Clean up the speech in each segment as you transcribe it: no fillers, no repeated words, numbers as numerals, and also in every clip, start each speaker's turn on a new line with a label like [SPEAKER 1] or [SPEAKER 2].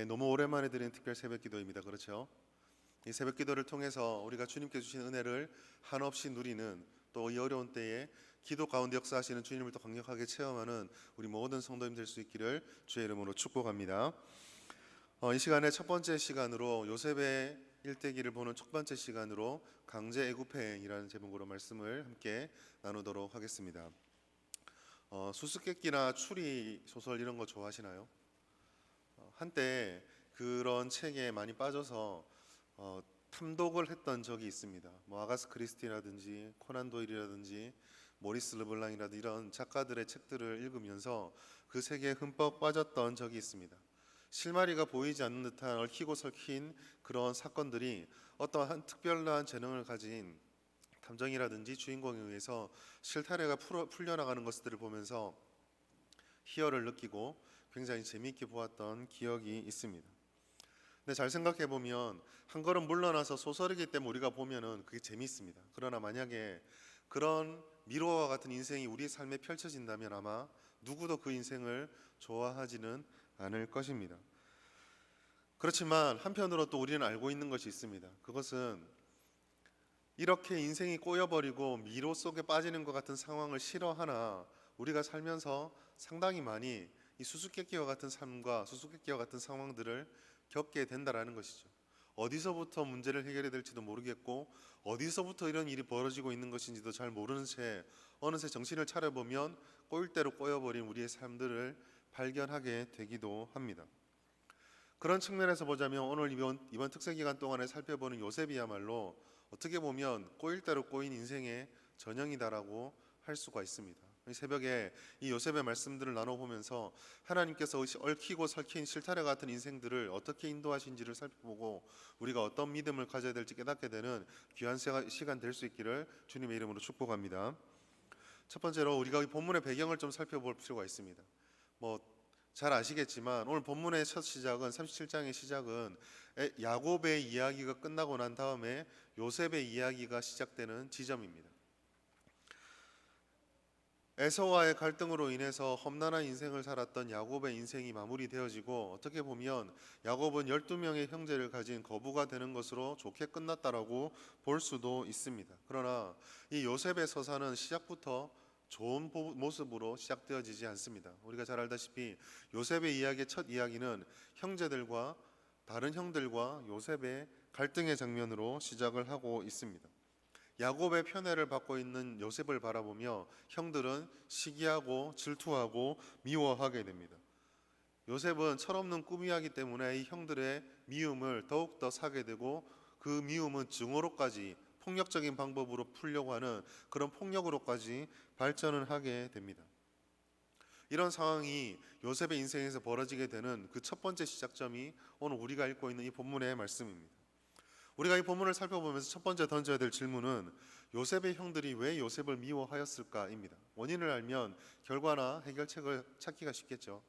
[SPEAKER 1] 너무 오랜만에 드리는 특별 새벽기도입니다. 그렇죠? 이 새벽기도를 통해서 우리가 주님께 주신 은혜를 한없이 누리는, 또 이 어려운 때에 기도 가운데 역사하시는 주님을 더 강력하게 체험하는 우리 모든 성도님 될 수 있기를 주의 이름으로 축복합니다. 이 시간에 첫 번째 시간으로 요셉의 일대기를 보는 첫 번째 시간으로 강제 애굽행이라는 제목으로 말씀을 함께 나누도록 하겠습니다. 수수께끼나 추리 소설 이런 거 좋아하시나요? 한때 그런 책에 많이 빠져서 탐독을 했던 적이 있습니다. 아가스 크리스티라든지 코난 도일이라든지 모리스 르블랑이라든지 이런 작가들의 책들을 읽으면서 그 세계에 흠뻑 빠졌던 적이 있습니다. 실마리가 보이지 않는 듯한 얽히고 설킨 그런 사건들이 어떠한 특별한 재능을 가진 탐정이라든지 주인공에 의해서 실타래가 풀려나가는 것들을 보면서 희열을 느끼고 굉장히 재미있게 보았던 기억이 있습니다. 근데 잘 생각해 보면 한 걸음 물러나서 소설이기 때문에 우리가 보면은 그게 재미있습니다. 그러나 만약에 그런 미로와 같은 인생이 우리 삶에 펼쳐진다면 아마 누구도 그 인생을 좋아하지는 않을 것입니다. 그렇지만 한편으로 또 우리는 알고 있는 것이 있습니다. 그것은 이렇게 인생이 꼬여버리고 미로 속에 빠지는 것 같은 상황을 싫어하나 우리가 살면서 상당히 많이 이 수수께끼와 같은 삶과 수수께끼와 같은 상황들을 겪게 된다라는 것이죠. 어디서부터 문제를 해결해야 될지도 모르겠고 어디서부터 이런 일이 벌어지고 있는 것인지도 잘 모르는 채 어느새 정신을 차려보면 꼬일 대로 꼬여버린 우리의 삶들을 발견하게 되기도 합니다. 그런 측면에서 보자면 오늘 이번 특세 기간 동안에 살펴보는 요셉이야말로 어떻게 보면 꼬일 대로 꼬인 인생의 전형이다라고 할 수가 있습니다. 이 새벽에 이 요셉의 말씀들을 나눠보면서 하나님께서 얽히고 설킨 실타래 같은 인생들을 어떻게 인도하신지를 살펴보고 우리가 어떤 믿음을 가져야 될지 깨닫게 되는 귀한 시간 될 수 있기를 주님의 이름으로 축복합니다. 첫 번째로 우리가 이 본문의 배경을 좀 살펴볼 필요가 있습니다. 잘 아시겠지만 오늘 본문의 첫 시작은 37장의 시작은 야곱의 이야기가 끝나고 난 다음에 요셉의 이야기가 시작되는 지점입니다. 에서와의 갈등으로 인해서 험난한 인생을 살았던 야곱의 인생이 마무리되어지고 어떻게 보면 야곱은 12명의 형제를 가진 거부가 되는 것으로 좋게 끝났다라고 볼 수도 있습니다. 그러나 이 요셉의 서사는 시작부터 좋은 모습으로 시작되어지지 않습니다. 우리가 잘 알다시피 요셉의 이야기의 첫 이야기는 형제들과 다른 형들과 요셉의 갈등의 장면으로 시작을 하고 있습니다. 야곱의 편애를 받고 있는 요셉을 바라보며 형들은 시기하고 질투하고 미워하게 됩니다. 요셉은 철없는 꿈이하기 때문에 이 형들의 미움을 더욱더 사게 되고 그 미움은 증오로까지 폭력적인 방법으로 풀려고 하는 그런 폭력으로까지 발전을 하게 됩니다. 이런 상황이 요셉의 인생에서 벌어지게 되는 그 첫 번째 시작점이 오늘 우리가 읽고 있는 이 본문의 말씀입니다. 우리가 이 본문을 살펴보면서 첫 번째 던져야 될 질문은 요셉의 형들이 왜 요셉을 미워하였을까입니다. 원인을 알면 결과나 해결책을 찾기가 쉽겠죠.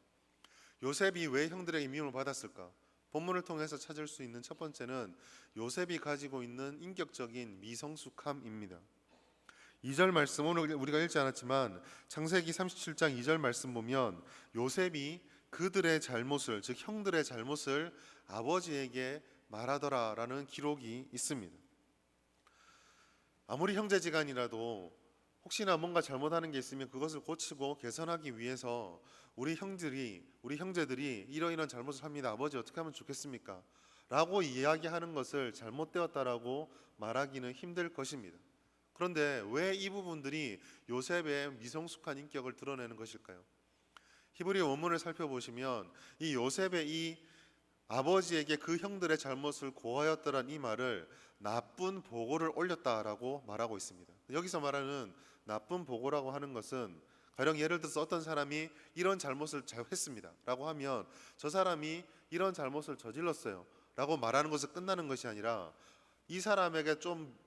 [SPEAKER 1] 요셉이 왜 형들에게 미움을 받았을까? 본문을 통해서 찾을 수 있는 첫 번째는 요셉이 가지고 있는 인격적인 미성숙함입니다. 2절 말씀, 오늘 우리가 읽지 않았지만 창세기 37장 2절 말씀 보면 요셉이 그들의 잘못을, 즉 형들의 잘못을 아버지에게 말하더라라는 기록이 있습니다. 아무리 형제지간이라도 혹시나 뭔가 잘못하는 게 있으면 그것을 고치고 개선하기 위해서 우리 형제들이 이러이러한 잘못을 합니다. 아버지 어떻게 하면 좋겠습니까? 라고 이야기하는 것을 잘못되었다라고 말하기는 힘들 것입니다. 그런데 왜 이 부분들이 요셉의 미성숙한 인격을 드러내는 것일까요? 히브리 원문을 살펴보시면 이 요셉의 이 아버지에게 그 형들의 잘못을 고하였더란 이 말을 나쁜 보고를 올렸다라고 말하고 있습니다. 여기서 말하는 나쁜 보고라고 하는 것은 가령 예를 들어서 어떤 사람이 이런 잘못을 했습니다 라고 하면 저 사람이 이런 잘못을 저질렀어요 라고 말하는 것을 끝나는 것이 아니라 이 사람에게 좀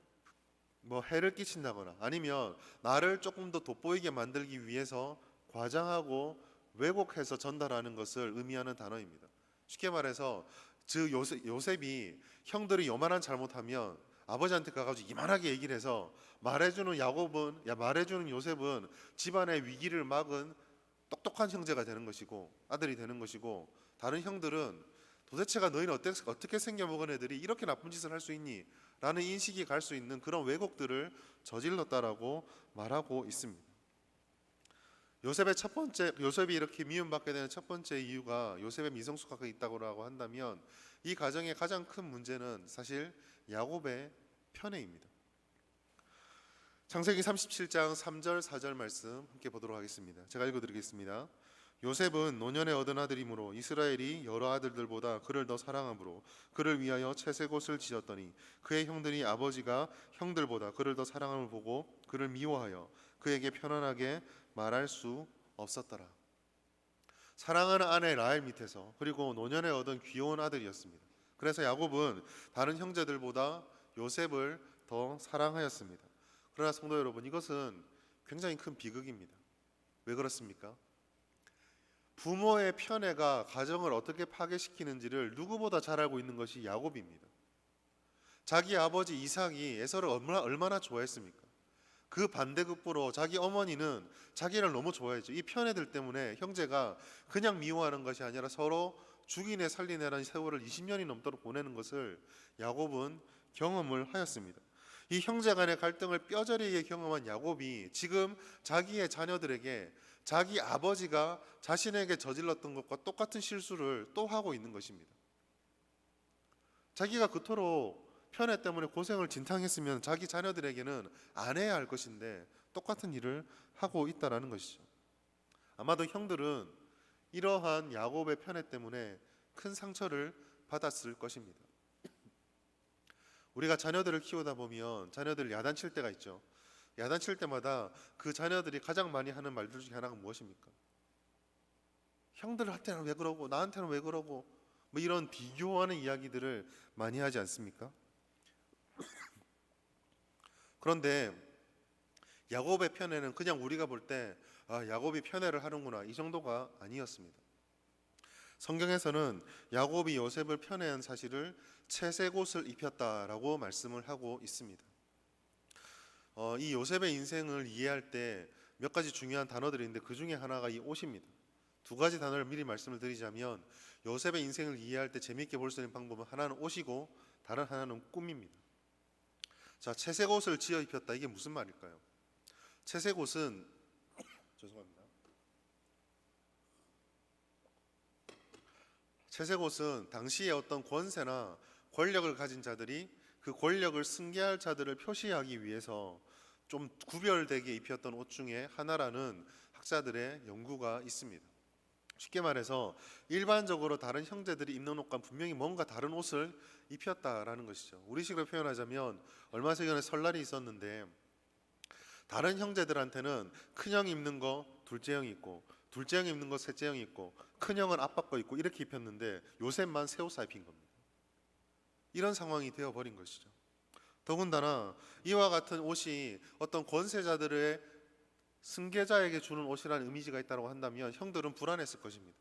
[SPEAKER 1] 해를 끼친다거나 아니면 나를 조금 더 돋보이게 만들기 위해서 과장하고 왜곡해서 전달하는 것을 의미하는 단어입니다. 쉽게 말해서 즉 요셉이 형들이 요만한 잘못하면 아버지한테 가가지고 이만하게 얘기를 해서 말해주는 요셉은 집안의 위기를 막은 똑똑한 형제가 되는 것이고 아들이 되는 것이고, 다른 형들은 도대체가 너희는 어떻게 생겨먹은 애들이 이렇게 나쁜 짓을 할 수 있니? 라는 인식이 갈 수 있는 그런 왜곡들을 저질렀다라고 말하고 있습니다. 요셉이 이렇게 미움받게 되는 첫 번째 이유가 요셉의 미성숙함이 있다고 한다면, 이 가정의 가장 큰 문제는 사실 야곱의 편애입니다. 창세기 37장 3절 4절 말씀 함께 보도록 하겠습니다. 제가 읽어드리겠습니다. 요셉은 노년에 얻은 아들이므로 이스라엘이 여러 아들들보다 그를 더 사랑하므로 그를 위하여 채색옷을 지었더니 그의 형들이 아버지가 형들보다 그를 더 사랑함을 보고 그를 미워하여 그에게 편안하게 말할 수 없었더라. 사랑하는 아내 라헬 밑에서, 그리고 노년에 얻은 귀여운 아들이었습니다. 그래서 야곱은 다른 형제들보다 요셉을 더 사랑하였습니다. 그러나 성도 여러분, 이것은 굉장히 큰 비극입니다. 왜 그렇습니까? 부모의 편애가 가정을 어떻게 파괴시키는지를 누구보다 잘 알고 있는 것이 야곱입니다. 자기 아버지 이삭이 에서를 얼마나 좋아했습니까? 그 반대급부로 자기 어머니는 자기를 너무 좋아했죠. 이 편애들 때문에 형제가 그냥 미워하는 것이 아니라 서로 죽이네 살리네라는 세월을 20년이 넘도록 보내는 것을 야곱은 경험을 하였습니다. 이 형제 간의 갈등을 뼈저리게 경험한 야곱이 지금 자기의 자녀들에게 자기 아버지가 자신에게 저질렀던 것과 똑같은 실수를 또 하고 있는 것입니다. 자기가 그토록 편애 때문에 고생을 진탕했으면 자기 자녀들에게는 안 해야 할 것인데 똑같은 일을 하고 있다는 것이죠. 아마도 형들은 이러한 야곱의 편애 때문에 큰 상처를 받았을 것입니다. 우리가 자녀들을 키우다 보면 자녀들 야단칠 때가 있죠. 야단칠 때마다 그 자녀들이 가장 많이 하는 말들 중에 하나가 무엇입니까? 형들한테는 왜 그러고 나한테는 왜 그러고, 뭐 이런 비교하는 이야기들을 많이 하지 않습니까? 그런데 야곱의 편애는 그냥 우리가 볼 때 야곱이 편애를 하는구나, 이 정도가 아니었습니다. 성경에서는 야곱이 요셉을 편애한 사실을 채색옷을 입혔다라고 말씀을 하고 있습니다. 이 요셉의 인생을 이해할 때 몇 가지 중요한 단어들이 있는데 그 중에 하나가 이 옷입니다. 두 가지 단어를 미리 말씀을 드리자면, 요셉의 인생을 이해할 때 재미있게 볼 수 있는 방법은 하나는 옷이고 다른 하나는 꿈입니다. 자, 채색옷을 지어 입혔다, 이게 무슨 말일까요? 채색옷은 죄송합니다. 채색옷은 당시에 어떤 권세나 권력을 가진 자들이 그 권력을 승계할 자들을 표시하기 위해서 좀 구별되게 입혔던 옷 중에 하나라는 학자들의 연구가 있습니다. 쉽게 말해서 일반적으로 다른 형제들이 입는 옷과 분명히 뭔가 다른 옷을 입혔다라는 것이죠. 우리식으로 표현하자면 얼마 전에 설날이 있었는데 다른 형제들한테는 큰형 입는 거 둘째 형이 있고, 둘째 형이 입는 거 셋째 형이 있고, 큰형은 아빠 거 입고 이렇게 입혔는데 요셉만 새 옷 입힌 겁니다. 이런 상황이 되어버린 것이죠. 더군다나 이와 같은 옷이 어떤 권세자들의 승계자에게 주는 옷이라는 이미지가 있다고 한다면 형들은 불안했을 것입니다.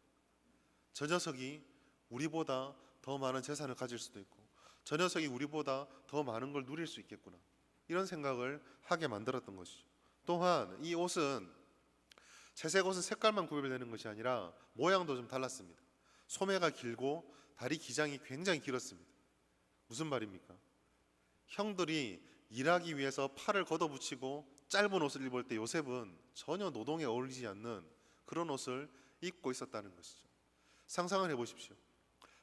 [SPEAKER 1] 저 녀석이 우리보다 더 많은 재산을 가질 수도 있고, 저 녀석이 우리보다 더 많은 걸 누릴 수 있겠구나, 이런 생각을 하게 만들었던 것이죠. 또한 이 옷은, 채색옷은 색깔만 구별되는 것이 아니라 모양도 좀 달랐습니다. 소매가 길고 다리 기장이 굉장히 길었습니다. 무슨 말입니까? 형들이 일하기 위해서 팔을 걷어붙이고 짧은 옷을 입을 때 요셉은 전혀 노동에 어울리지 않는 그런 옷을 입고 있었다는 것이죠. 상상을 해보십시오.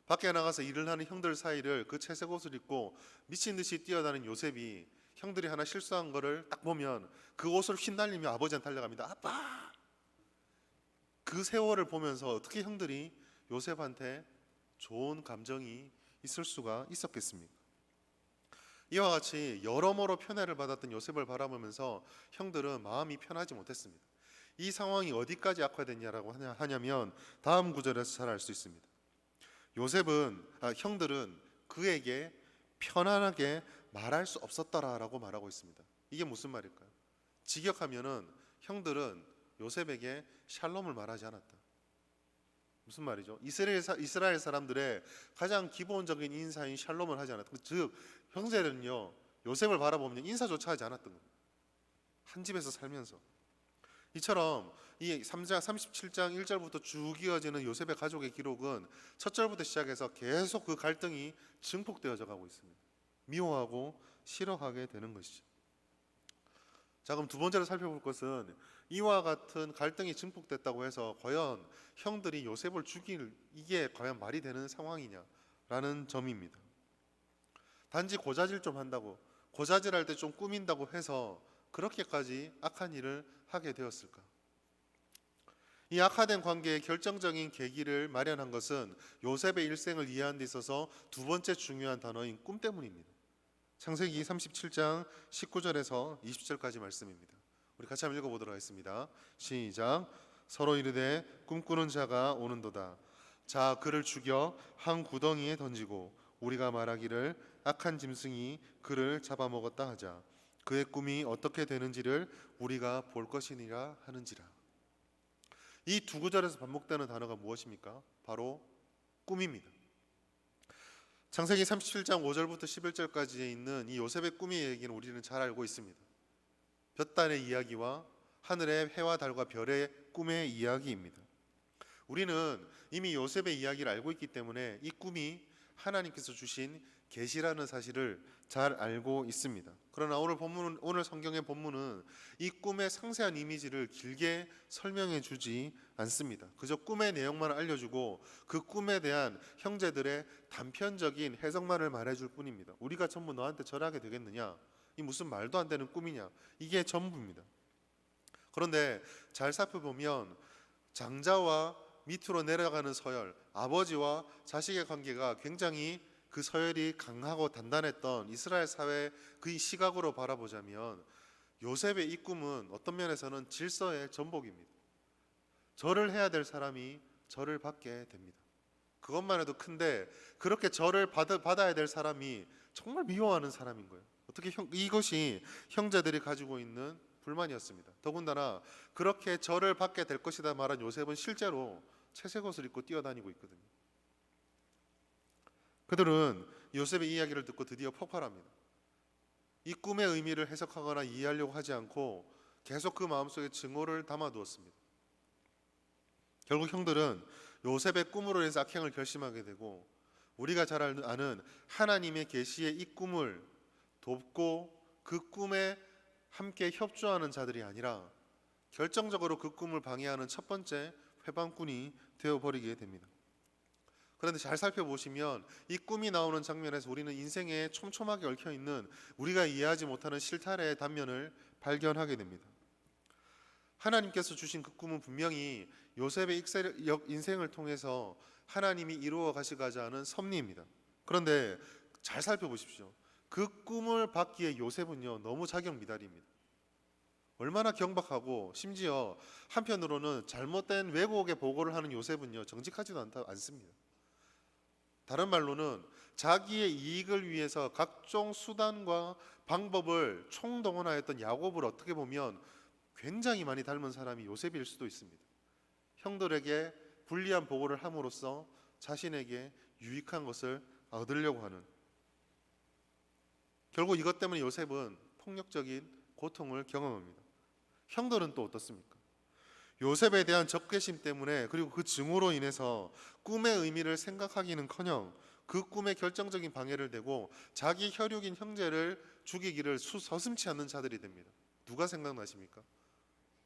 [SPEAKER 1] 밖에 나가서 일을 하는 형들 사이를 그 채색 옷을 입고 미친 듯이 뛰어다니는 요셉이 형들이 하나 실수한 거를 딱 보면 그 옷을 휘날리며 아버지한테 달려갑니다. 아빠! 그 세월을 보면서 어떻게 형들이 요셉한테 좋은 감정이 있을 수가 있었겠습니까? 이와 같이 여러모로 편애를 받았던 요셉을 바라보면서 형들은 마음이 편하지 못했습니다. 이 상황이 어디까지 악화됐냐라고 하냐면 다음 구절에서 잘 알 수 있습니다. 형들은 그에게 편안하게 말할 수 없었더라라고 말하고 있습니다. 이게 무슨 말일까요? 직역하면은 형들은 요셉에게 샬롬을 말하지 않았다. 무슨 말이죠? 이스라엘 사람들의 가장 기본적인 인사인 샬롬을 하지 않았다. 즉 형제는요, 요셉을 바라보면 인사조차 하지 않았던 겁니다. 한 집에서 살면서. 이처럼 이 3장 37장 1절부터 쭉 이어지는 요셉의 가족의 기록은 첫 절부터 시작해서 계속 그 갈등이 증폭되어져 가고 있습니다. 미워하고 싫어하게 되는 것이죠. 자, 그럼 두 번째로 살펴볼 것은 이와 같은 갈등이 증폭됐다고 해서 과연 형들이 요셉을 죽일 이게 과연 말이 되는 상황이냐라는 점입니다. 단지 고자질 좀 한다고, 고자질할 때 좀 꾸민다고 해서 그렇게까지 악한 일을 하게 되었을까? 이 악화된 관계의 결정적인 계기를 마련한 것은 요셉의 일생을 이해하는 데 있어서 두 번째 중요한 단어인 꿈 때문입니다. 창세기 37장 19절에서 20절까지 말씀입니다. 우리 같이 한번 읽어보도록 하겠습니다. 시작. 서로 이르되 꿈꾸는 자가 오는도다. 자, 그를 죽여 한 구덩이에 던지고 우리가 말하기를 악한 짐승이 그를 잡아먹었다 하자. 그의 꿈이 어떻게 되는지를 우리가 볼 것이니라 하는지라. 이 두 구절에서 반복되는 단어가 무엇입니까? 바로 꿈입니다. 창세기 37장 5절부터 11절까지에 있는 이 요셉의 꿈의 얘기는 우리는 잘 알고 있습니다. 볕단의 이야기와 하늘의 해와 달과 별의 꿈의 이야기입니다. 우리는 이미 요셉의 이야기를 알고 있기 때문에 이 꿈이 하나님께서 주신 계시라는 사실을 잘 알고 있습니다. 그러나 오늘 성경의 본문은 이 꿈의 상세한 이미지를 길게 설명해 주지 않습니다. 그저 꿈의 내용만 알려주고 그 꿈에 대한 형제들의 단편적인 해석만을 말해줄 뿐입니다. 우리가 전부 너한테 절하게 되겠느냐? 이 무슨 말도 안 되는 꿈이냐? 이게 전부입니다. 그런데 잘 살펴보면 장자와 밑으로 내려가는 서열, 아버지와 자식의 관계가 굉장히 그 서열이 강하고 단단했던 이스라엘 사회 그 시각으로 바라보자면 요셉의 이 꿈은 어떤 면에서는 질서의 전복입니다. 절을 해야 될 사람이 절을 받게 됩니다. 그것만 해도 큰데 그렇게 절을 받아야 될 사람이 정말 미워하는 사람인 거예요. 어떻게 이것이 형제들이 가지고 있는 불만이었습니다. 더군다나 그렇게 절을 받게 될 것이다 말한 요셉은 실제로 채색 옷을 입고 뛰어다니고 있거든요. 그들은 요셉의 이야기를 듣고 드디어 폭발합니다. 이 꿈의 의미를 해석하거나 이해하려고 하지 않고 계속 그 마음속에 증오를 담아두었습니다. 결국 형들은 요셉의 꿈으로 인해서 악행을 결심하게 되고 우리가 잘 아는 하나님의 계시의 이 꿈을 돕고 그 꿈에 함께 협조하는 자들이 아니라 결정적으로 그 꿈을 방해하는 첫 번째 회방꾼이 되어버리게 됩니다. 그런데 잘 살펴보시면 이 꿈이 나오는 장면에서 우리는 인생에 촘촘하게 얽혀있는 우리가 이해하지 못하는 실타래의 단면을 발견하게 됩니다. 하나님께서 주신 그 꿈은 분명히 요셉의 인생을 통해서 하나님이 이루어 가시고자 하는 섭리입니다. 그런데 잘 살펴보십시오. 그 꿈을 받기에 요셉은요 너무 자격미달입니다. 얼마나 경박하고 심지어 한편으로는 잘못된 왜곡의 보고를 하는 요셉은요 정직하지도 않습니다. 다른 말로는 자기의 이익을 위해서 각종 수단과 방법을 총동원하였던 야곱을 어떻게 보면 굉장히 많이 닮은 사람이 요셉일 수도 있습니다. 형들에게 불리한 보고를 함으로써 자신에게 유익한 것을 얻으려고 하는, 결국 이것 때문에 요셉은 폭력적인 고통을 경험합니다. 형들은 또 어떻습니까? 요셉에 대한 적개심 때문에 그리고 그 증오로 인해서 꿈의 의미를 생각하기는커녕 그 꿈에 결정적인 방해를 대고 자기 혈육인 형제를 죽이기를 서슴지 않는 자들이 됩니다. 누가 생각나십니까?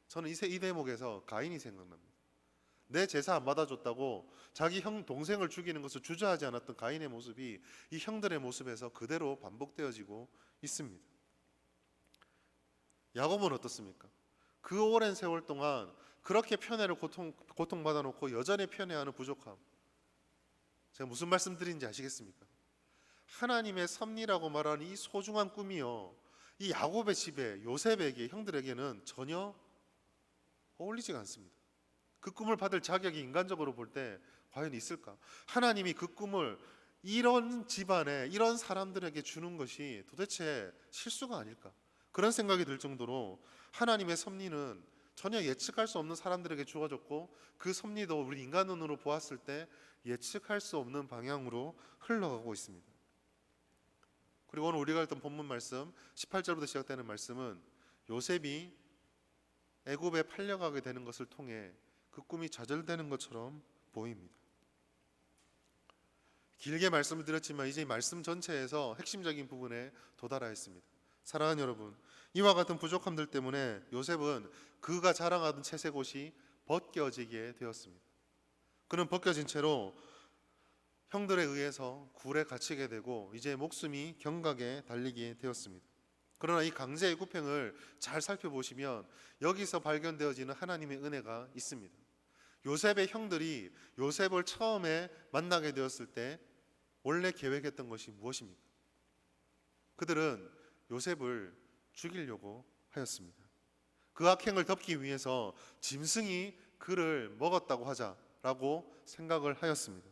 [SPEAKER 1] 저는 이 대목에서 가인이 생각납니다. 내 제사 안 받아줬다고 자기 동생을 죽이는 것을 주저하지 않았던 가인의 모습이 이 형들의 모습에서 그대로 반복되어지고 있습니다. 야곱은 어떻습니까? 그 오랜 세월 동안 그렇게 편애를 고통받아 놓고 여전히 편애하는 부족함. 제가 무슨 말씀 드리는지 아시겠습니까? 하나님의 섭리라고 말하는 이 소중한 꿈이요, 이 야곱의 집에 요셉에게 형들에게는 전혀 어울리지가 않습니다. 그 꿈을 받을 자격이 인간적으로 볼 때 과연 있을까? 하나님이 그 꿈을 이런 집안에 이런 사람들에게 주는 것이 도대체 실수가 아닐까? 그런 생각이 들 정도로 하나님의 섭리는 전혀 예측할 수 없는 사람들에게 주어졌고 그 섭리도 우리 인간 눈으로 보았을 때 예측할 수 없는 방향으로 흘러가고 있습니다. 그리고 오늘 우리가 읽던 본문 말씀 18절부터 시작되는 말씀은 요셉이 애굽에 팔려가게 되는 것을 통해 그 꿈이 좌절되는 것처럼 보입니다. 길게 말씀을 드렸지만 이제 이 말씀 전체에서 핵심적인 부분에 도달하였습니다. 사랑하는 여러분, 이와 같은 부족함들 때문에 요셉은 그가 자랑하던 채색 옷이 벗겨지게 되었습니다. 그는 벗겨진 채로 형들에 의해서 굴에 갇히게 되고 이제 목숨이 경각에 달리게 되었습니다. 그러나 이 강제 애굽행을 잘 살펴보시면 여기서 발견되어지는 하나님의 은혜가 있습니다. 요셉의 형들이 요셉을 처음에 만나게 되었을 때 원래 계획했던 것이 무엇입니까? 그들은 요셉을 죽이려고 하였습니다. 그 악행을 덮기 위해서 짐승이 그를 먹었다고 하자라고 생각을 하였습니다.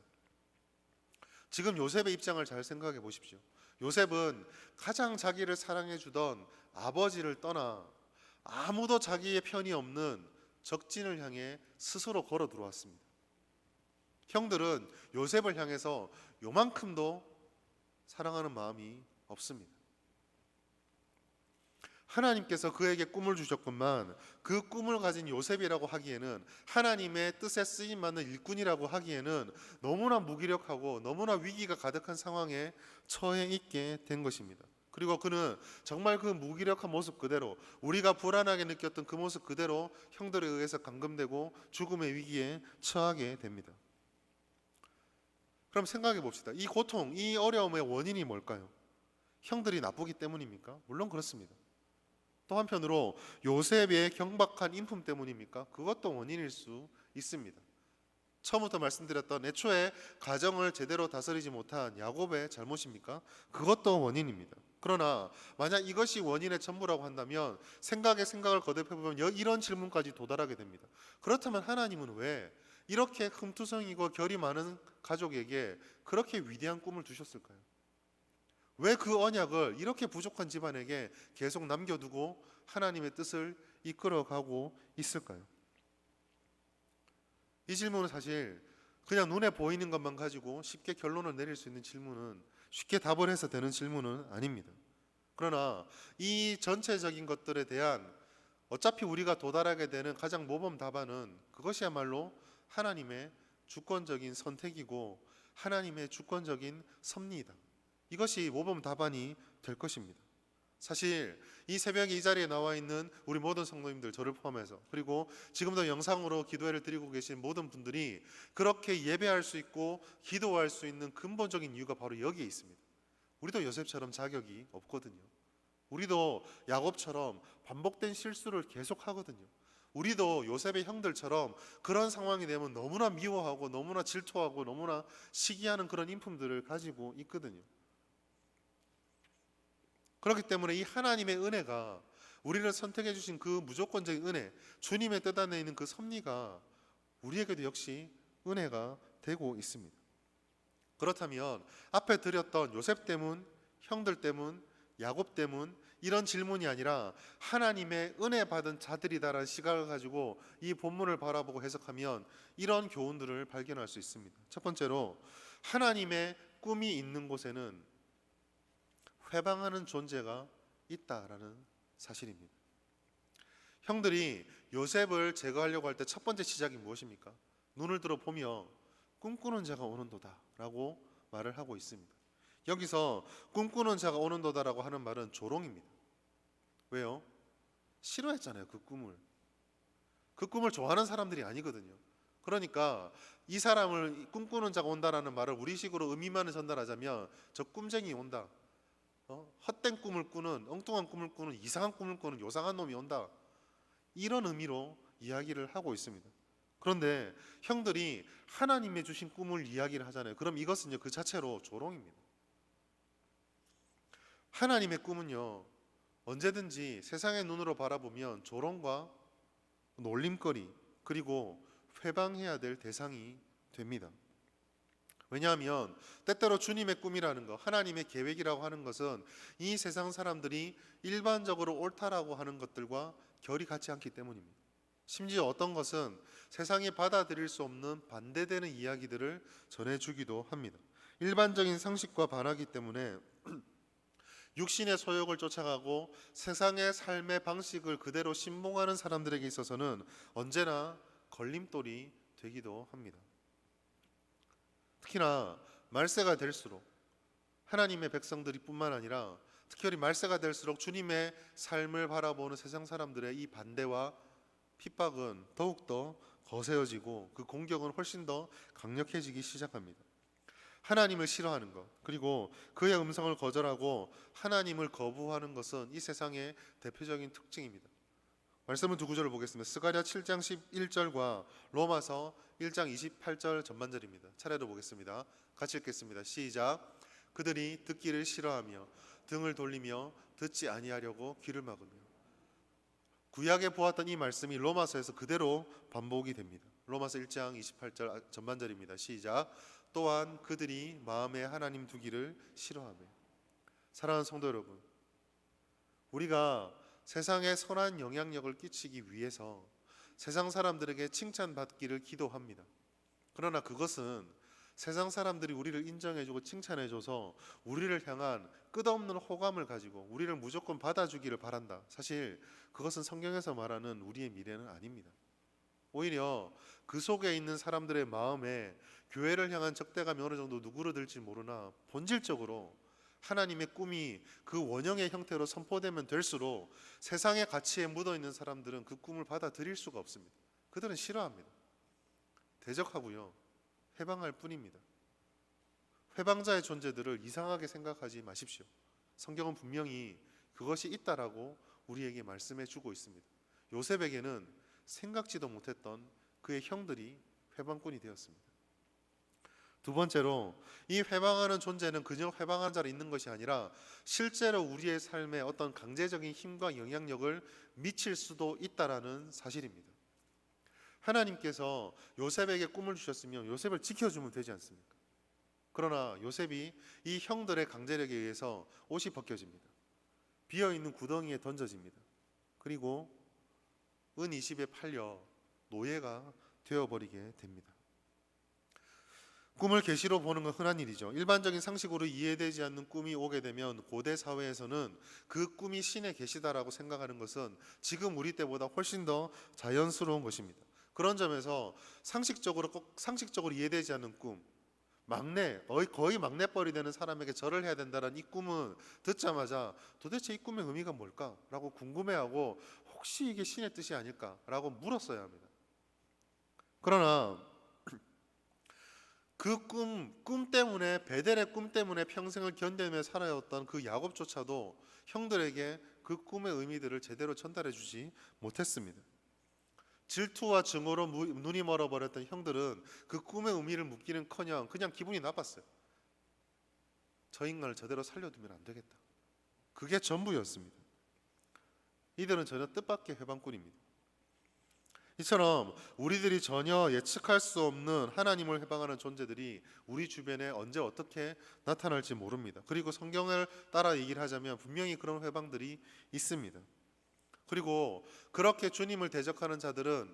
[SPEAKER 1] 지금 요셉의 입장을 잘 생각해 보십시오. 요셉은 가장 자기를 사랑해 주던 아버지를 떠나 아무도 자기의 편이 없는 적진을 향해 스스로 걸어 들어왔습니다. 형들은 요셉을 향해서 요만큼도 사랑하는 마음이 없습니다. 하나님께서 그에게 꿈을 주셨건만 그 꿈을 가진 요셉이라고 하기에는, 하나님의 뜻에 쓰임받는 일꾼이라고 하기에는 너무나 무기력하고 너무나 위기가 가득한 상황에 처해 있게 된 것입니다. 그리고 그는 정말 그 무기력한 모습 그대로, 우리가 불안하게 느꼈던 그 모습 그대로 형들에 의해서 감금되고 죽음의 위기에 처하게 됩니다. 그럼 생각해 봅시다. 이 고통, 이 어려움의 원인이 뭘까요? 형들이 나쁘기 때문입니까? 물론 그렇습니다. 또 한편으로 요셉의 경박한 인품 때문입니까? 그것도 원인일 수 있습니다. 처음부터 말씀드렸던 애초에 가정을 제대로 다스리지 못한 야곱의 잘못입니까? 그것도 원인입니다. 그러나 만약 이것이 원인의 전부라고 한다면 생각에 생각을 거듭해보면 이런 질문까지 도달하게 됩니다. 그렇다면 하나님은 왜 이렇게 흠투성이고 결이 많은 가족에게 그렇게 위대한 꿈을 주셨을까요? 왜 그 언약을 이렇게 부족한 집안에게 계속 남겨두고 하나님의 뜻을 이끌어가고 있을까요? 이 질문은 사실 그냥 눈에 보이는 것만 가지고 쉽게 결론을 내릴 수 있는 질문은, 쉽게 답을 해서 되는 질문은 아닙니다. 그러나 이 전체적인 것들에 대한 어차피 우리가 도달하게 되는 가장 모범 답안은 그것이야말로 하나님의 주권적인 선택이고 하나님의 주권적인 섭리이다. 이것이 모범 답안이 될 것입니다. 사실 이 새벽에 이 자리에 나와 있는 우리 모든 성도님들, 저를 포함해서, 그리고 지금도 영상으로 기도회를 드리고 계신 모든 분들이 그렇게 예배할 수 있고 기도할 수 있는 근본적인 이유가 바로 여기에 있습니다. 우리도 요셉처럼 자격이 없거든요. 우리도 야곱처럼 반복된 실수를 계속하거든요. 우리도 요셉의 형들처럼 그런 상황이 되면 너무나 미워하고 너무나 질투하고 너무나 시기하는 그런 인품들을 가지고 있거든요. 그렇기 때문에 이 하나님의 은혜가, 우리를 선택해 주신 그 무조건적인 은혜, 주님의 뜻 안에 있는 그 섭리가 우리에게도 역시 은혜가 되고 있습니다. 그렇다면 앞에 드렸던 요셉 때문, 형들 때문, 야곱 때문, 이런 질문이 아니라 하나님의 은혜 받은 자들이다라는 시각을 가지고 이 본문을 바라보고 해석하면 이런 교훈들을 발견할 수 있습니다. 첫 번째로, 하나님의 꿈이 있는 곳에는 회방하는 존재가 있다라는 사실입니다. 형들이 요셉을 제거하려고 할 때 첫 번째 시작이 무엇입니까? 눈을 들어 보며 꿈꾸는 자가 오는도다 라고 말을 하고 있습니다. 여기서 꿈꾸는 자가 오는도다라고 하는 말은 조롱입니다. 왜요? 싫어했잖아요. 그 꿈을 좋아하는 사람들이 아니거든요. 그러니까 이 사람을, 꿈꾸는 자가 온다라는 말을 우리식으로 의미만을 전달하자면 저 꿈쟁이 온다, 헛된 꿈을 꾸는, 엉뚱한 꿈을 꾸는, 이상한 꿈을 꾸는 요상한 놈이 온다, 이런 의미로 이야기를 하고 있습니다. 그런데 형들이 하나님의 주신 꿈을 이야기를 하잖아요. 그럼 이것은 그 자체로 조롱입니다. 하나님의 꿈은요, 언제든지 세상의 눈으로 바라보면 조롱과 놀림거리, 그리고 회방해야 될 대상이 됩니다. 왜냐하면 때때로 주님의 꿈이라는 것, 하나님의 계획이라고 하는 것은 이 세상 사람들이 일반적으로 옳다라고 하는 것들과 결이 같지 않기 때문입니다. 심지어 어떤 것은 세상이 받아들일 수 없는 반대되는 이야기들을 전해주기도 합니다. 일반적인 상식과 반하기 때문에 육신의 소욕을 쫓아가고 세상의 삶의 방식을 그대로 신봉하는 사람들에게 있어서는 언제나 걸림돌이 되기도 합니다. 특히나 말세가 될수록 하나님의 백성들이 뿐만 아니라 특별히 말세가 될수록 주님의 삶을 바라보는 세상 사람들의 이 반대와 핍박은 더욱더 거세어지고 그 공격은 훨씬 더 강력해지기 시작합니다. 하나님을 싫어하는 것, 그리고 그의 음성을 거절하고 하나님을 거부하는 것은 이 세상의 대표적인 특징입니다. 말씀은 두 구절을 보겠습니다. 스가랴 7장 11절과 로마서 1장 28절 전반절입니다. 차례로 보겠습니다. 같이 읽겠습니다. 시작. 그들이 듣기를 싫어하며 등을 돌리며 듣지 아니하려고 귀를 막으며. 구약에 보았던 이 말씀이 로마서에서 그대로 반복이 됩니다. 로마서 1장 28절 전반절입니다. 시작. 또한 그들이 마음에 하나님 두기를 싫어하며. 사랑하는 성도 여러분, 우리가 세상에 선한 영향력을 끼치기 위해서 세상 사람들에게 칭찬받기를 기도합니다. 그러나 그것은 세상 사람들이 우리를 인정해주고 칭찬해줘서 우리를 향한 끝없는 호감을 가지고 우리를 무조건 받아주기를 바란다. 사실 그것은 성경에서 말하는 우리의 미래는 아닙니다. 오히려 그 속에 있는 사람들의 마음에 교회를 향한 적대감이 어느 정도 누그러들지 모르나 본질적으로 하나님의 꿈이 그 원형의 형태로 선포되면 될수록 세상의 가치에 묻어있는 사람들은 그 꿈을 받아들일 수가 없습니다. 그들은 싫어합니다. 대적하고요, 회방할 뿐입니다. 회방자의 존재들을 이상하게 생각하지 마십시오. 성경은 분명히 그것이 있다라고 우리에게 말씀해 주고 있습니다. 요셉에게는 생각지도 못했던 그의 형들이 회방꾼이 되었습니다. 두 번째로, 이 회방하는 존재는 그저 회방하는 자로 있는 것이 아니라 실제로 우리의 삶에 어떤 강제적인 힘과 영향력을 미칠 수도 있다라는 사실입니다. 하나님께서 요셉에게 꿈을 주셨으면 요셉을 지켜주면 되지 않습니까? 그러나 요셉이 이 형들의 강제력에 의해서 옷이 벗겨집니다. 비어있는 구덩이에 던져집니다. 그리고 은 20에 팔려 노예가 되어버리게 됩니다. 꿈을 계시로 보는 건 흔한 일이죠. 일반적인 상식으로 이해되지 않는 꿈이 오게 되면 고대 사회에서는 그 꿈이 신의 계시다라고 생각하는 것은 지금 우리 때보다 훨씬 더 자연스러운 것입니다. 그런 점에서 상식적으로 이해되지 않는 꿈, 거의 막내뻘이 되는 사람에게 절을 해야 된다는 이 꿈은 듣자마자 도대체 이 꿈의 의미가 뭘까라고 궁금해하고 혹시 이게 신의 뜻이 아닐까라고 물었어야 합니다. 그러나 그 꿈 때문에, 베델의 꿈 때문에 평생을 견디며 살아왔던 그 야곱조차도 형들에게 그 꿈의 의미들을 제대로 전달해 주지 못했습니다. 질투와 증오로 눈이 멀어버렸던 형들은 그 꿈의 의미를 묻기는커녕 그냥 기분이 나빴어요. 저 인간을 저대로 살려두면 안 되겠다. 그게 전부였습니다. 이들은 전혀 뜻밖의 회방꾼입니다. 이처럼 우리들이 전혀 예측할 수 없는 하나님을 회방하는 존재들이 우리 주변에 언제 어떻게 나타날지 모릅니다. 그리고 성경을 따라 얘기를 하자면 분명히 그런 회방들이 있습니다. 그리고 그렇게 주님을 대적하는 자들은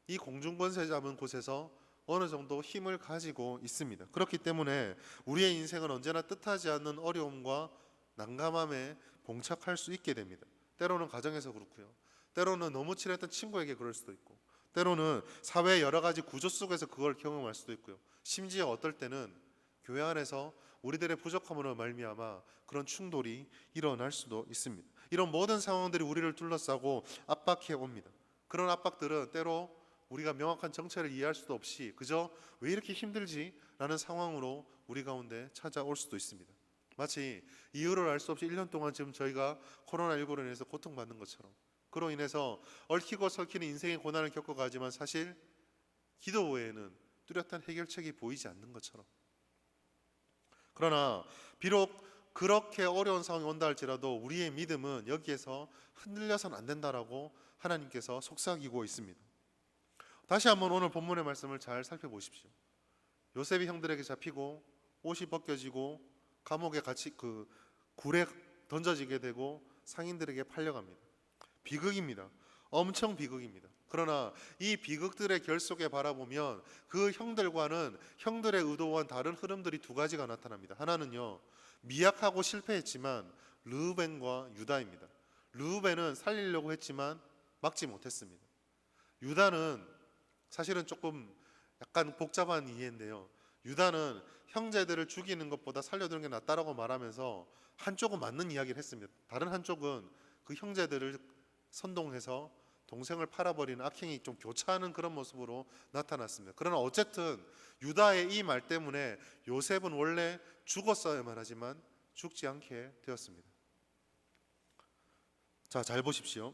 [SPEAKER 1] 이 공중권세 잡은 곳에서 어느 정도 힘을 가지고 있습니다. 그렇기 때문에 우리의 인생은 언제나 뜻하지 않는 어려움과 난감함에 봉착할 수 있게 됩니다. 때로는 가정에서 그렇고요. 때로는 너무 친했던 친구에게 그럴 수도 있고, 때로는 사회의 여러 가지 구조 속에서 그걸 경험할 수도 있고요. 심지어 어떨 때는 교회 안에서 우리들의 부족함으로 말미암아 그런 충돌이 일어날 수도 있습니다. 이런 모든 상황들이 우리를 둘러싸고 압박해 옵니다. 그런 압박들은 때로 우리가 명확한 정체를 이해할 수도 없이 그저 왜 이렇게 힘들지? 라는 상황으로 우리 가운데 찾아올 수도 있습니다. 마치 이유를 알 수 없이 1년 동안 지금 저희가 코로나19로 인해서 고통받는 것처럼, 그로 인해서 얽히고 설키는 인생의 고난을 겪어가지만 사실 기도 외에는 뚜렷한 해결책이 보이지 않는 것처럼, 그러나 비록 그렇게 어려운 상황이 온다 할지라도 우리의 믿음은 여기에서 흔들려서는 안 된다라고 하나님께서 속삭이고 있습니다. 다시 한번 오늘 본문의 말씀을 잘 살펴보십시오. 요셉이 형들에게 잡히고 옷이 벗겨지고 감옥에 같이 굴에 던져지게 되고 상인들에게 팔려갑니다. 비극입니다. 엄청 비극입니다. 그러나 이 비극들의 결속에 바라보면 그 형들과는 형들의 의도와 다른 흐름들이 두 가지가 나타납니다. 하나는요, 미약하고 실패했지만 르우벤과 유다입니다. 르우벤은 살리려고 했지만 막지 못했습니다. 유다는 사실은 조금 약간 복잡한 이해인데요. 유다는 형제들을 죽이는 것보다 살려두는 게 낫다라고 말하면서 한쪽은 맞는 이야기를 했습니다. 다른 한쪽은 그 형제들을 선동해서 동생을 팔아버리는 악행이 좀 교차하는 그런 모습으로 나타났습니다. 그러나 어쨌든 유다의 이 말 때문에 요셉은 원래 죽었어야만 하지만 죽지 않게 되었습니다. 자, 잘 보십시오.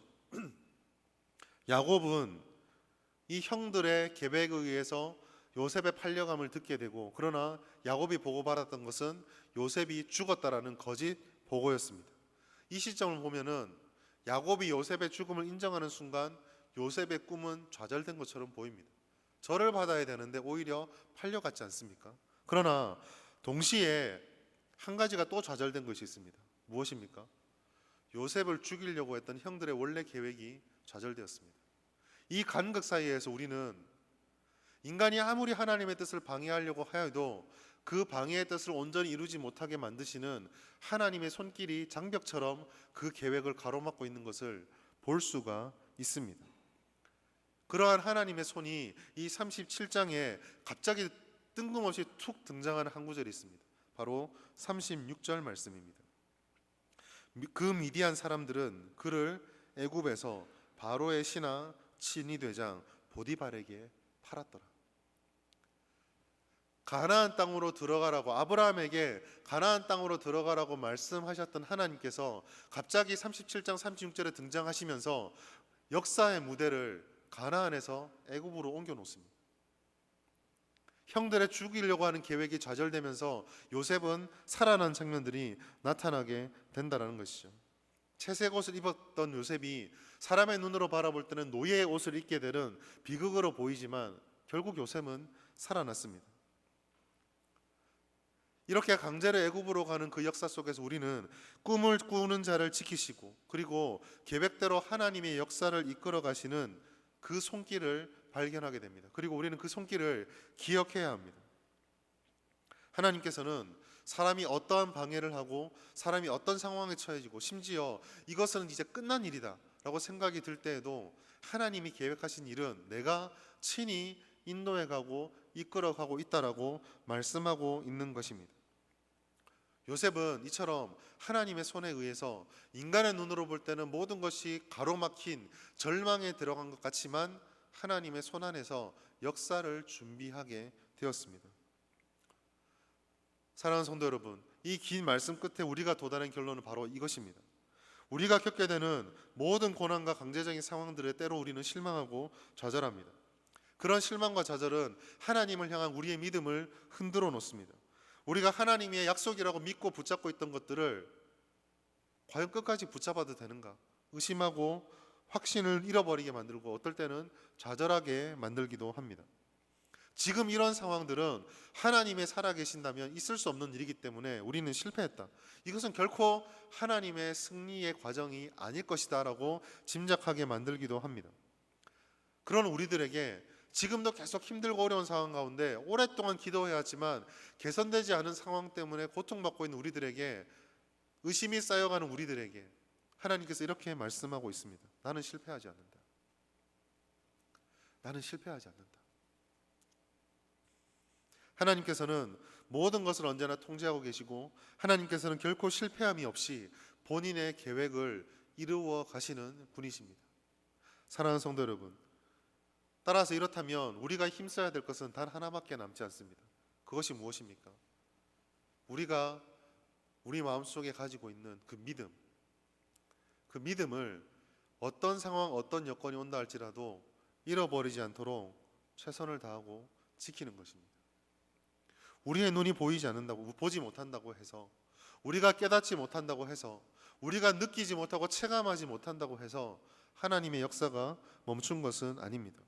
[SPEAKER 1] 야곱은 이 형들의 계획에 의해서 요셉의 팔려감을 듣게 되고, 그러나 야곱이 보고받았던 것은 요셉이 죽었다라는 거짓 보고였습니다. 이 시점을 보면은 야곱이 요셉의 죽음을 인정하는 순간 요셉의 꿈은 좌절된 것처럼 보입니다. 절을 받아야 되는데 오히려 팔려갔지 않습니까? 그러나 동시에 한 가지가 또 좌절된 것이 있습니다. 무엇입니까? 요셉을 죽이려고 했던 형들의 원래 계획이 좌절되었습니다. 이 간극 사이에서 우리는 인간이 아무리 하나님의 뜻을 방해하려고 하여도 그 방해의 뜻을 온전히 이루지 못하게 만드시는 하나님의 손길이 장벽처럼 그 계획을 가로막고 있는 것을 볼 수가 있습니다. 그러한 하나님의 손이 이 37장에 갑자기 뜬금없이 툭 등장하는 한 구절이 있습니다. 바로 36절 말씀입니다. 그 미디안 사람들은 그를 애굽에서 바로의 신하 친위대장 보디발에게 팔았더라. 가나안 땅으로 들어가라고, 아브라함에게 가나안 땅으로 들어가라고 말씀하셨던 하나님께서 갑자기 37장 36절에 등장하시면서 역사의 무대를 가나안에서 애굽으로 옮겨 놓습니다. 형들의 죽이려고 하는 계획이 좌절되면서 요셉은 살아난 장면들이 나타나게 된다는 것이죠. 채색 옷을 입었던 요셉이 사람의 눈으로 바라볼 때는 노예의 옷을 입게 되는 비극으로 보이지만 결국 요셉은 살아났습니다. 이렇게 강제로 애굽으로 가는 그 역사 속에서 우리는 꿈을 꾸는 자를 지키시고, 그리고 계획대로 하나님의 역사를 이끌어 가시는 그 손길을 발견하게 됩니다. 그리고 우리는 그 손길을 기억해야 합니다. 하나님께서는 사람이 어떠한 방해를 하고 사람이 어떤 상황에 처해지고, 심지어 이것은 이제 끝난 일이다 라고 생각이 들 때에도 하나님이 계획하신 일은 내가 친히 인도해가고 이끌어가고 있다라고 말씀하고 있는 것입니다. 요셉은 이처럼 하나님의 손에 의해서 인간의 눈으로 볼 때는 모든 것이 가로막힌 절망에 들어간 것 같지만 하나님의 손 안에서 역사를 준비하게 되었습니다. 사랑하는 성도 여러분, 이 긴 말씀 끝에 우리가 도달한 결론은 바로 이것입니다. 우리가 겪게 되는 모든 고난과 강제적인 상황들에 때로 우리는 실망하고 좌절합니다. 그런 실망과 좌절은 하나님을 향한 우리의 믿음을 흔들어 놓습니다. 우리가 하나님의 약속이라고 믿고 붙잡고 있던 것들을 과연 끝까지 붙잡아도 되는가 의심하고 확신을 잃어버리게 만들고, 어떨 때는 좌절하게 만들기도 합니다. 지금 이런 상황들은 하나님의 살아계신다면 있을 수 없는 일이기 때문에 우리는 실패했다, 이것은 결코 하나님의 승리의 과정이 아닐 것이다 라고 짐작하게 만들기도 합니다. 그런 우리들에게 지금도 계속 힘들고 어려운 상황 가운데 오랫동안 기도해야 하지만 개선되지 않은 상황 때문에 고통받고 있는 우리들에게, 의심이 쌓여가는 우리들에게 하나님께서 이렇게 말씀하고 있습니다. 나는 실패하지 않는다. 나는 실패하지 않는다. 하나님께서는 모든 것을 언제나 통제하고 계시고, 하나님께서는 결코 실패함이 없이 본인의 계획을 이루어 가시는 분이십니다. 사랑하는 성도 여러분, 따라서 이렇다면 우리가 힘써야 될 것은 단 하나밖에 남지 않습니다. 그것이 무엇입니까? 우리가 우리 마음속에 가지고 있는 그 믿음, 그 믿음을 어떤 상황, 어떤 여건이 온다 할지라도 잃어버리지 않도록 최선을 다하고 지키는 것입니다. 우리의 눈이 보이지 않는다고, 보지 못한다고 해서, 우리가 깨닫지 못한다고 해서, 우리가 느끼지 못하고 체감하지 못한다고 해서 하나님의 역사가 멈춘 것은 아닙니다.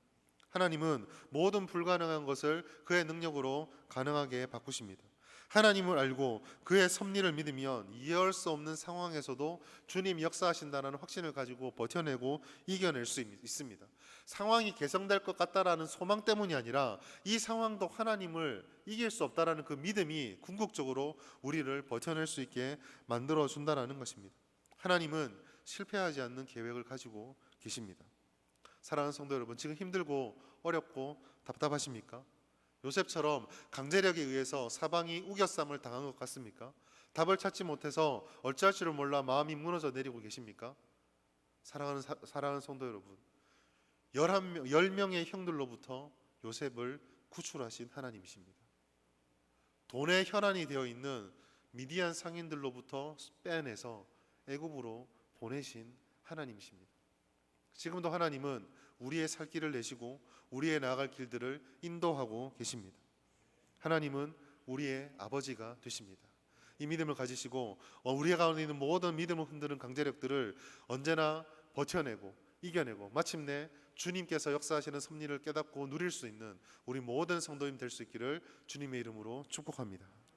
[SPEAKER 1] 하나님은 모든 불가능한 것을 그의 능력으로 가능하게 바꾸십니다. 하나님을 알고 그의 섭리를 믿으면 이해할 수 없는 상황에서도 주님이 역사하신다는 확신을 가지고 버텨내고 이겨낼 수 있습니다. 상황이 개선될 것 같다라는 소망 때문이 아니라 이 상황도 하나님을 이길 수 없다라는 그 믿음이 궁극적으로 우리를 버텨낼 수 있게 만들어 준다라는 것입니다. 하나님은 실패하지 않는 계획을 가지고 계십니다. 사랑하는 성도 여러분, 지금 힘들고 어렵고 답답하십니까? 요셉처럼 강제력에 의해서 사방이 우겨쌈을 당한 것 같습니까? 답을 찾지 못해서 어찌할 줄을 몰라 마음이 무너져 내리고 계십니까? 사랑하는 성도 여러분, 10명의 형들로부터 요셉을 구출하신 하나님이십니다. 돈의 혈안이 되어 있는 미디안 상인들로부터 빼내서 애굽으로 보내신 하나님이십니다. 지금도 하나님은 우리의 살 길을 내시고 우리의 나아갈 길들을 인도하고 계십니다. 하나님은 우리의 아버지가 되십니다. 이 믿음을 가지시고 우리 가운데 있는 모든 믿음을 흔드는 강제력들을 언제나 버텨내고 이겨내고 마침내 주님께서 역사하시는 섭리를 깨닫고 누릴 수 있는 우리 모든 성도님 될 수 있기를 주님의 이름으로 축복합니다.